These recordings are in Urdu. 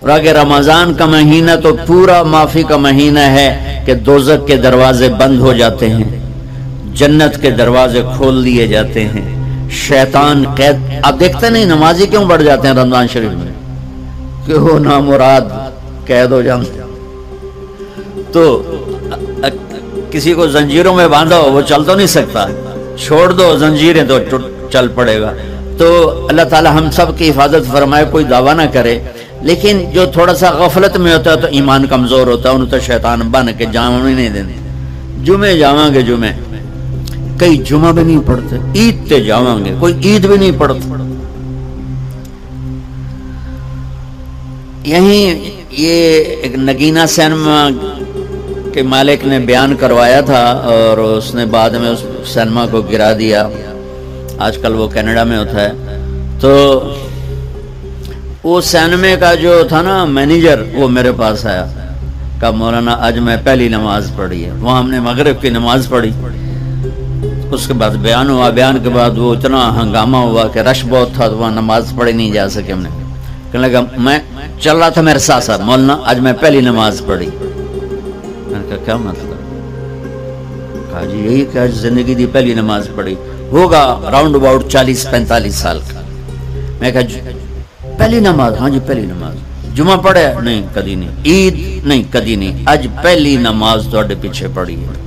اور اگر رمضان کا مہینہ تو پورا معافی کا مہینہ ہے کہ دوزخ کے دروازے بند ہو جاتے ہیں، جنت کے دروازے کھول دیے جاتے ہیں، شیطان قید. آپ دیکھتے نہیں نمازی کیوں بڑھ جاتے ہیں رمضان شریف میں؟ کہ وہ نامراد قید ہو جاتے ہیں. تو کسی کو زنجیروں میں باندھو وہ چل تو نہیں سکتا، چھوڑ دو زنجیریں تو چل پڑے گا. تو اللہ تعالی ہم سب کی حفاظت فرمائے. کوئی دعویٰ نہ کرے، لیکن جو تھوڑا سا غفلت میں ہوتا ہے تو ایمان کمزور ہوتا ہے، انہوں تو شیطان بن کے جامع نہیں دینے. جمعے جاواں گے، جمعے کئی جمعہ بھی نہیں پڑھتے، عید تے جاواں گے، کوئی عید بھی نہیں پڑھتا. یہیں یہ ایک نگینہ سینما کے مالک نے بیان کروایا تھا اور اس نے بعد میں اس سینما کو گرا دیا. آج کل وہ کینیڈا میں ہوتا ہے. تو وہ سینمے کا جو تھا نا مینیجر، وہ میرے پاس آیا، کہا مولانا آج میں پہلی نماز پڑھی ہے. وہاں ہم نے مغرب کی نماز پڑھی، اس کے بعد بیان ہوا. بیان کے بعد وہ اتنا ہنگامہ ہوا کہ رش بہت تھا تو وہاں نماز پڑھی نہیں جا سکے. ہم نے کہنے لگا میں چل رہا تھا میرے ساتھ ساتھ، مولانا آج میں پہلی نماز پڑھی. میں نے کہا کیا مطلب؟ کہا جی یہی کہ آج زندگی دی پہلی نماز پڑھی. ہوگا راؤنڈ اباؤٹ 40-45 سال کا. میں کہا پہلی نماز؟ ہاں جی پہلی نماز. جمعہ پڑھے؟ نہیں کدی نہیں. عید؟ نہیں کدی نہیں. آج پہلی نماز تواڈے پیچھے پڑھی ہے.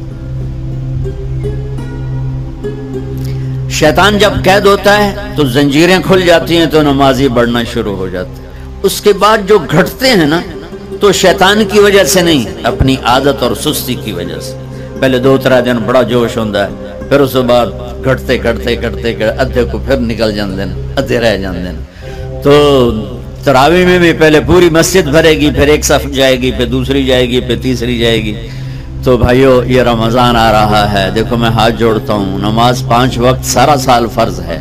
شیطان جب قید ہوتا ہے تو زنجیریں کھل جاتی ہیں تو نمازی بڑھنا شروع ہو جاتے ہیں. اس کے بعد جو گھٹتے ہیں نا تو شیطان کی وجہ سے نہیں، اپنی عادت اور سستی کی وجہ سے. پہلے 2-3 دن بڑا جوش ہوتا ہے، پھر اس کے بعد گھٹتے ادھے کو پھر نکل جاندے ہیں، ادھے رہ جاندے ہیں. تو تراویح میں بھی پہلے پوری مسجد بھرے گی، پھر ایک صف جائے گی، پھر دوسری جائے گی، پھر تیسری جائے گی. تو بھائیو یہ رمضان آ رہا ہے. دیکھو میں ہاتھ جوڑتا ہوں، نماز 5 وقت سارا سال فرض ہے،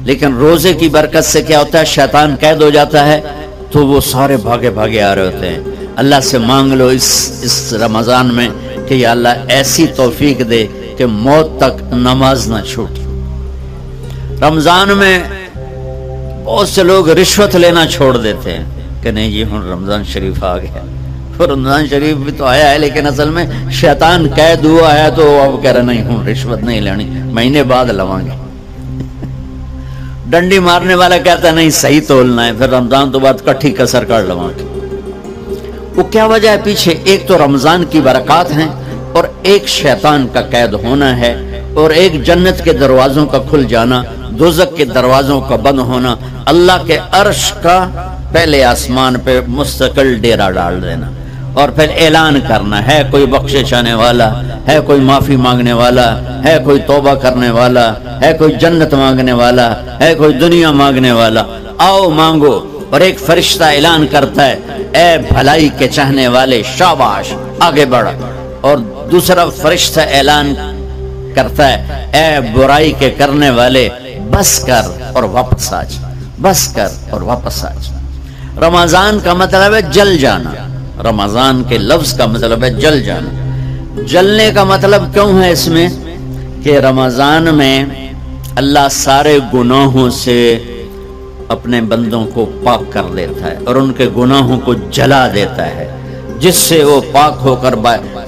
لیکن روزے کی برکت سے کیا ہوتا ہے؟ شیطان قید ہو جاتا ہے تو وہ سارے بھاگے آ رہے ہوتے ہیں. اللہ سے مانگ لو اس رمضان میں کہ یا اللہ ایسی توفیق دے کہ موت تک نماز نہ چھوٹے. رمضان میں بہت سے لوگ رشوت لینا چھوڑ دیتے ہیں کہ نہیں جی ہن رمضان شریف آ گیا. رمضان شریف بھی تو آیا ہے، لیکن اصل میں شیطان قید ہوا ہے تو اب کہہ رہے نہیں ہن رشوت نہیں لینی، مہینے بعد لواں گے. ڈنڈی مارنے والا کہتا ہے نہیں صحیح تولنا ہے، پھر رمضان تو بعد کٹھی کسر کر لواں گے. وہ کیا وجہ ہے پیچھے؟ ایک تو رمضان کی برکات ہیں، اور ایک شیطان کا قید ہونا ہے، اور ایک جنت کے دروازوں کا کھل جانا، دوزخ کے دروازوں کا بند ہونا، اللہ کے عرش کا پہلے آسمان پہ مستقل ڈیرا ڈال دینا، اور پھر اعلان کرنا ہے کوئی بخشے چاہنے والا ہے، کوئی معافی مانگنے والا ہے، کوئی توبہ کرنے والا ہے، کوئی جنت مانگنے والا ہے، کوئی دنیا مانگنے والا. آؤ مانگو. اور ایک فرشتہ اعلان کرتا ہے اے بھلائی کے چاہنے والے شاباش آگے بڑھ. اور دوسرا فرشتہ اعلان کرتا ہے اے برائی کے کرنے والے بس کر اور واپس آ جا، بس کر اور واپس آ جا. رمضان کا مطلب ہے جل جانا. رمضان کے لفظ کا مطلب ہے جل جانا. جلنے کا مطلب کیوں ہے اس میں؟ کہ رمضان میں اللہ سارے گناہوں سے اپنے بندوں کو پاک کر لیتا ہے اور ان کے گناہوں کو جلا دیتا ہے، جس سے وہ پاک ہو کر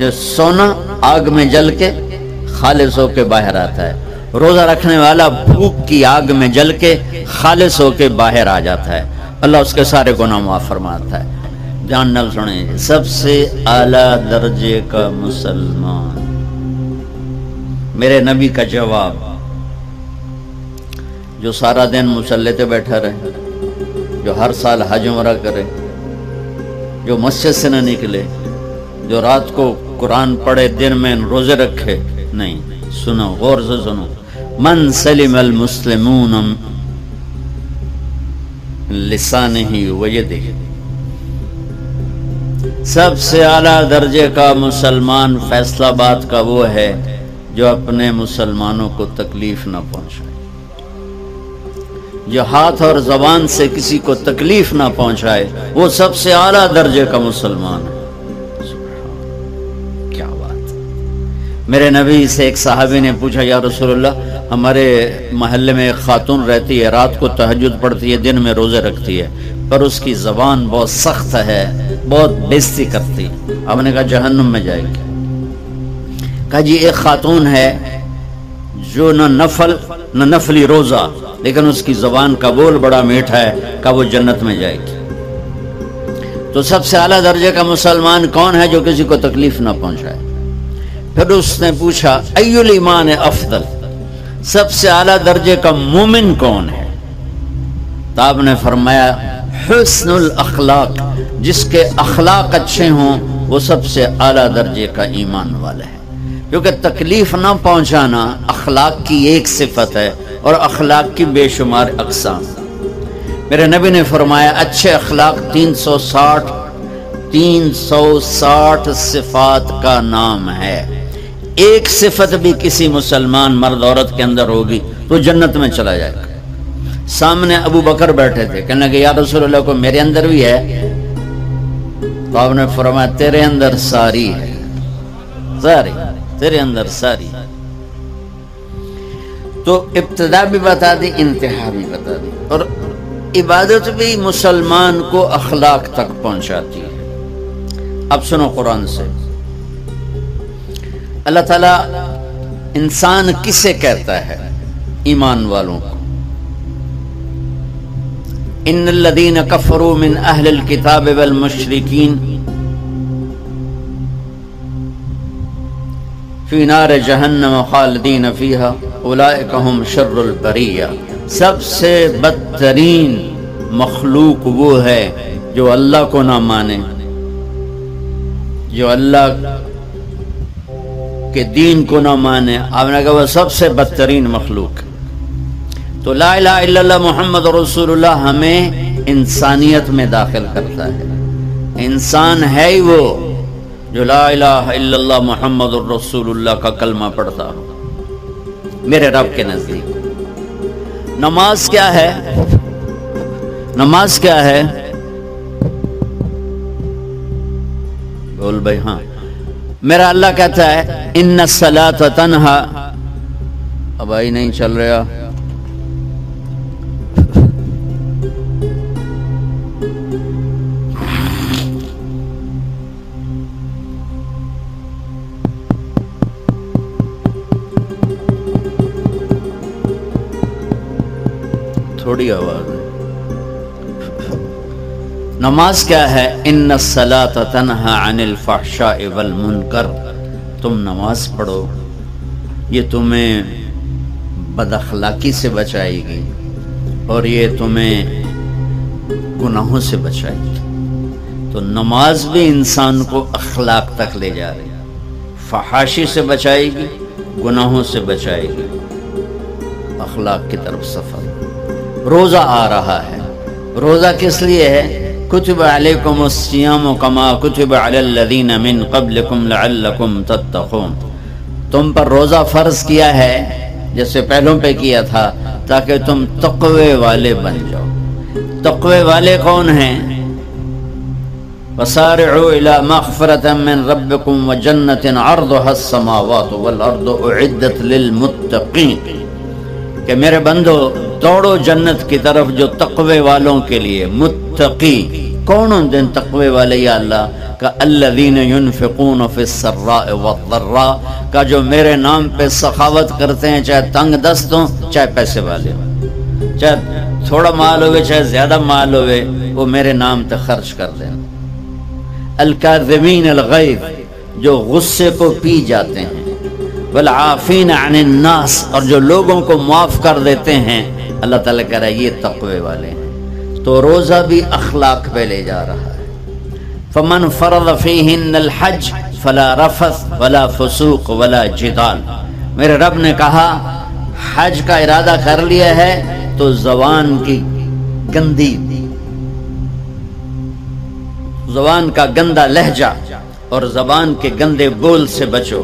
جو سونا آگ میں جل کے خالص ہو کے باہر آتا ہے. روزہ رکھنے والا بھوک کی آگ میں جل کے خالص ہو کے باہر آ جاتا ہے. اللہ اس کے سارے گناہ معاف فرماتا ہے. جان نال سنیں، سب سے اعلیٰ درجے کا مسلمان، میرے نبی کا جواب، جو سارا دن مصلی پہ بیٹھا رہے، جو ہر سال حج عمرہ کرے، جو مسجد سے نہ نکلے، جو رات کو قرآن پڑھے، دن میں روزے رکھے. نہیں، سنو غور سے سنو. من سلم المسلمون لسانہ ویدہ، سب سے اعلیٰ درجے کا مسلمان فیصل آباد کا وہ ہے جو اپنے مسلمانوں کو تکلیف نہ پہنچائے، جو ہاتھ اور زبان سے کسی کو تکلیف نہ پہنچائے، وہ سب سے اعلیٰ درجے کا مسلمان ہے. کیا بات. میرے نبی سے ایک صحابی نے پوچھا یا رسول اللہ، ہمارے محلے میں ایک خاتون رہتی ہے، رات کو تہجد پڑھتی ہے، دن میں روزے رکھتی ہے، پر اس کی زبان بہت سخت ہے، بہت بےزتی کرتی ہے۔ آپ نے کہا جہنم میں جائے گی۔ کہا جی ایک خاتون ہے جو نہ نفلی روزہ، لیکن اس کی زبان کا بول بڑا میٹھا ہے، کہ وہ جنت میں جائے گی۔ تو سب سے اعلیٰ درجے کا مسلمان کون ہے جو کسی کو تکلیف نہ پہنچائے؟ پھر اس نے پوچھا ای الایمان افضل، سب سے اعلیٰ درجے کا مومن کون ہے؟ تو آپ نے فرمایا حسن الاخلاق، جس کے اخلاق اچھے ہوں وہ سب سے اعلیٰ درجے کا ایمان والا ہے۔ کیونکہ تکلیف نہ پہنچانا اخلاق کی ایک صفت ہے، اور اخلاق کی بے شمار اقسام۔ میرے نبی نے فرمایا اچھے اخلاق 360 صفات کا نام ہے۔ ایک صفت بھی کسی مسلمان مرد عورت کے اندر ہوگی تو جنت میں چلا جائے گا۔ سامنے ابو بکر بیٹھے تھے، کہنے لگے یا رسول اللہ کو میرے اندر بھی ہے؟ تو آپ نے فرمایا تیرے اندر ساری ہے، ساری تیرے اندر ساری۔ تو ابتدا بھی بتا دی، انتہا بھی بتا دی، اور عبادت بھی مسلمان کو اخلاق تک پہنچاتی ہے۔ اب سنو قرآن سے، اللہ تعالیٰ انسان کسے کہتا ہے؟ ایمان والوں کو۔ ان الذین کفروا من اہل الکتاب والمشرکین فی نار جہنم خالدین فیہا اولئک ہم شر البریہ۔ سب سے بدترین مخلوق وہ ہے جو اللہ کو نہ مانے، جو اللہ کے دین کو نہ مانے۔ آپ نے کہا وہ سب سے بدترین مخلوق۔ تو لا الہ الا اللہ محمد رسول اللہ ہمیں انسانیت میں داخل کرتا ہے۔ انسان ہے ہی وہ جو لا الہ الا اللہ محمد رسول اللہ کا کلمہ پڑھتا ہو میرے رب کے نزدیک۔ نماز کیا ہے؟ نماز کیا ہے؟ بول بھائی ہاں۔ میرا اللہ کہتا ہے ان الصلاۃ تنہا، اب آئی نہیں چل رہا، تھوڑی آواز ہے۔ نماز کیا ہے؟ ان الصلاۃ تنہا عن الفحشاء والمنکر، تم نماز پڑھو، یہ تمہیں بد اخلاقی سے بچائے گی اور یہ تمہیں گناہوں سے بچائے گی۔ تو نماز بھی انسان کو اخلاق تک لے جا رہی ہے، فحاشی سے بچائے گی، گناہوں سے بچائے گی، اخلاق کی طرف سفر۔ روزہ آ رہا ہے، روزہ کس لیے ہے؟ کتب علیکم الصیام کما کتب علی الذین من قبلکم لعلکم تتقون، تم پر روزہ فرض کیا ہے جیسے پہلوں پہ کیا تھا تاکہ تم تقوی والے بن جاؤ۔ تقوی والے کون ہیں؟ وسارعوا الی مغفرۃ من ربکم وجنۃ عرضها السماوات والارض اعدت للمتقین، کہ میرے بندو دوڑو جنت کی طرف جو تقوی والوں کے لیے۔ متقی کون دن تقوی والے یا اللہ کا؟ الذین ينفقون فی السراء والضراء، کا جو میرے نام پہ سخاوت کرتے ہیں، چاہے تنگ دست ہوں چاہے پیسے والے ہوں، چاہے تھوڑا مال ہوئے چاہے زیادہ مال ہوئے، وہ میرے نام پہ خرچ کر دیں۔ الکاظمین الغیظ، جو غصے کو پی جاتے ہیں، والعافین عن الناس، اور جو لوگوں کو معاف کر دیتے ہیں، اللہ تعالیٰ کہہ رہا ہے یہ تقوی والے ہیں۔ تو روزہ بھی اخلاق پہ لے جا رہا ہے۔ فمن فرض فیہن الحج فلا رفث ولا فسوق ولا جدال، میرے رب نے کہا حج کا ارادہ کر لیا ہے تو زبان کی گندی، زبان کا گندا لہجہ اور زبان کے گندے بول سے بچو،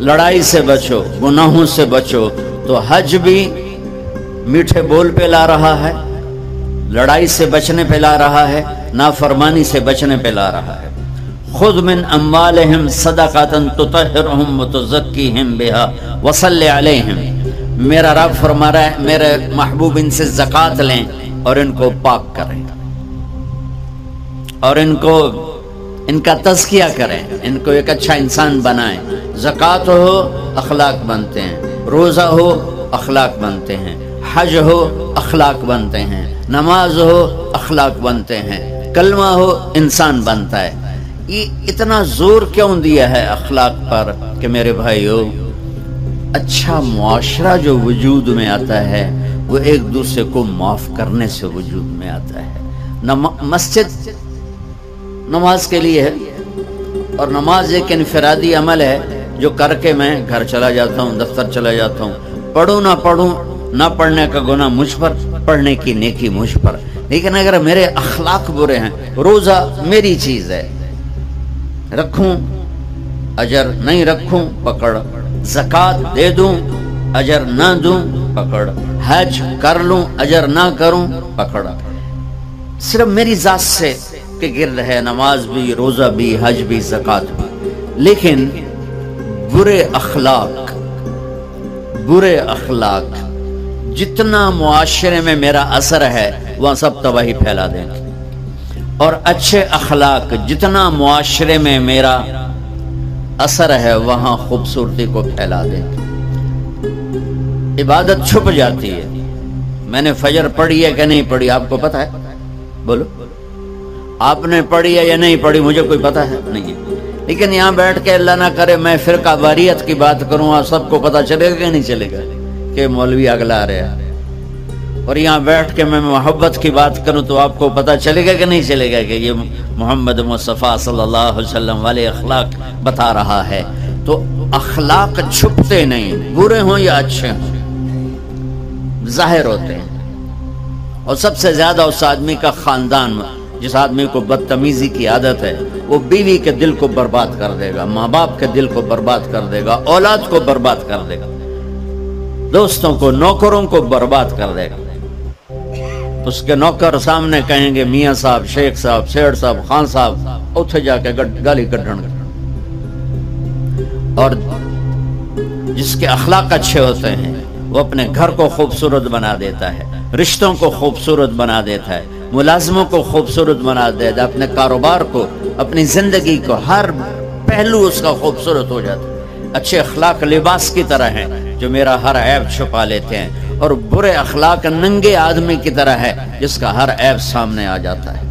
لڑائی سے بچو، گناہوں سے بچو۔ تو حج بھی میٹھے بول پہ لا رہا ہے، لڑائی سے بچنے پہ لا رہا ہے، نافرمانی سے بچنے پہ لا رہا ہے۔ خذ من اموالہم صدقۃ تطہرہم وتزکیہم بہا وصلی علیہم، میرا رب فرما رہا ہے میرے محبوب ان سے زکوٰۃ لیں اور ان کو پاک کریں اور ان کا تزکیہ کریں، ان کو ایک اچھا انسان بنائیں۔ زکوٰۃ ہو اخلاق بنتے ہیں، روزہ ہو اخلاق بنتے ہیں، حج ہو اخلاق بنتے ہیں، نماز ہو اخلاق بنتے ہیں، کلمہ ہو انسان بنتا ہے۔ یہ اتنا زور کیوں دیا ہے اخلاق پر کہ میرے بھائیو، اچھا معاشرہ جو وجود میں آتا ہے وہ ایک دوسرے کو معاف کرنے سے وجود میں آتا ہے۔ مسجد نماز کے لیے ہے، اور نماز ایک انفرادی عمل ہے جو کر کے میں گھر چلا جاتا ہوں، دفتر چلا جاتا ہوں، پڑھوں نہ پڑھنے کا گناہ مجھ پر، پڑھنے کی نیکی مجھ پر۔ لیکن اگر میرے اخلاق برے ہیں، روزہ میری چیز ہے، رکھوں اجر، نہیں رکھوں پکڑ، زکوٰۃ دے دوں اجر نہ دوں پکڑ، حج کر لوں اجر نہ کروں پکڑ، صرف میری ذات سے کے گرد ہے، نماز بھی، روزہ بھی، حج بھی، زکوٰۃ بھی۔ لیکن برے اخلاق جتنا معاشرے میں میرا اثر ہے وہاں سب تباہی پھیلا دیں گے، اور اچھے اخلاق جتنا معاشرے میں میرا اثر ہے وہاں خوبصورتی کو پھیلا دیں گے۔ عبادت چھپ جاتی ہے۔ میں نے فجر پڑھی ہے کہ نہیں پڑھی آپ کو پتا ہے؟ بولو، آپ نے پڑھی ہے یا نہیں پڑھی؟ مجھے کوئی پتا ہے نہیں ہے۔ لیکن یہاں بیٹھ کے اللہ نہ کرے میں فرقہ واریت کی بات کروں، آپ سب کو پتا چلے گا کہ نہیں چلے گا کہ مولوی اگلا رہے ہیں، اور یہاں بیٹھ کے میں محبت کی بات کروں تو آپ کو پتا چلے گا کہ نہیں چلے گا کہ یہ محمد مصطفیٰ صلی اللہ علیہ وسلم والے اخلاق بتا رہا ہے۔ تو اخلاق چھپتے نہیں، برے ہوں یا اچھے ہوں، ظاہر ہوتے ہیں۔ اور سب سے زیادہ اس آدمی کا خاندان، جس آدمی کو بدتمیزی کی عادت ہے، وہ بیوی کے دل کو برباد کر دے گا، ماں باپ کے دل کو برباد کر دے گا، اولاد کو برباد کر دے گا، دوستوں کو، نوکروں کو برباد کر دے گا۔ اس کے نوکر سامنے کہیں گے میاں صاحب، شیخ صاحب، سیٹھ صاحب، خان صاحب، اتھے جا کے گالی کڈھن۔ اور جس کے اخلاق اچھے ہوتے ہیں وہ اپنے گھر کو خوبصورت بنا دیتا ہے، رشتوں کو خوبصورت بنا دیتا ہے، ملازموں کو خوبصورت بنا دیتا ہے، اپنے کاروبار کو، اپنی زندگی کو، ہر پہلو اس کا خوبصورت ہو جاتا ہے۔ اچھے اخلاق لباس کی طرح ہیں جو میرا ہر عیب چھپا لیتے ہیں، اور برے اخلاق ننگے آدمی کی طرح ہے جس کا ہر عیب سامنے آ جاتا ہے۔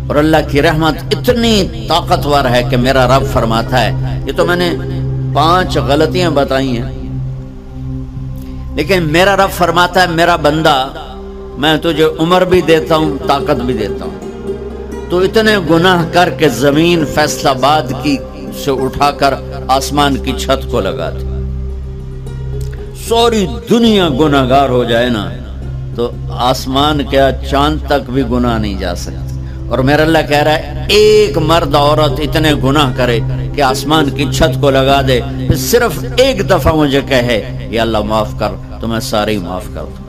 اور اللہ کی رحمت اتنی طاقتور ہے کہ میرا رب فرماتا ہے، یہ تو میں نے 5 غلطیاں بتائی ہیں، لیکن میرا رب فرماتا ہے میرا بندہ میں تجھے عمر بھی دیتا ہوں، طاقت بھی دیتا ہوں، تو اتنے گناہ کر کے زمین فیصل آباد کی سے اٹھا کر آسمان کی چھت کو لگا دے، ساری دنیا گناہگار ہو جائے نا تو آسمان کیا چاند تک بھی گناہ نہیں جا سکتا۔ اور میرا اللہ کہہ رہا ہے ایک مرد عورت اتنے گناہ کرے کہ آسمان کی چھت کو لگا دے، پھر صرف ایک دفعہ مجھے کہے یا اللہ معاف کر، تو میں سارے معاف کر دوں۔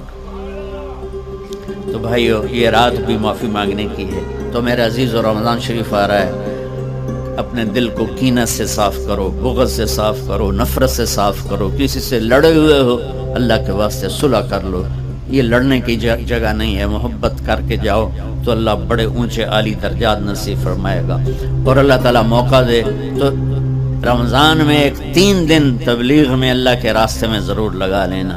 تو بھائیو، یہ رات بھی معافی مانگنے کی ہے۔ تو میرے عزیز، اور رمضان شریف آ رہا ہے، اپنے دل کو کینہ سے صاف کرو، بغض سے صاف کرو، نفرت سے صاف کرو، کسی سے لڑے ہوئے ہو اللہ کے واسطے صلح کر لو۔ یہ لڑنے کی جگہ نہیں ہے، محبت کر کے جاؤ تو اللہ بڑے اونچے عالی درجات نصیب فرمائے گا۔ اور اللہ تعالیٰ موقع دے تو رمضان میں ایک 3 دن تبلیغ میں اللہ کے راستے میں ضرور لگا لینا۔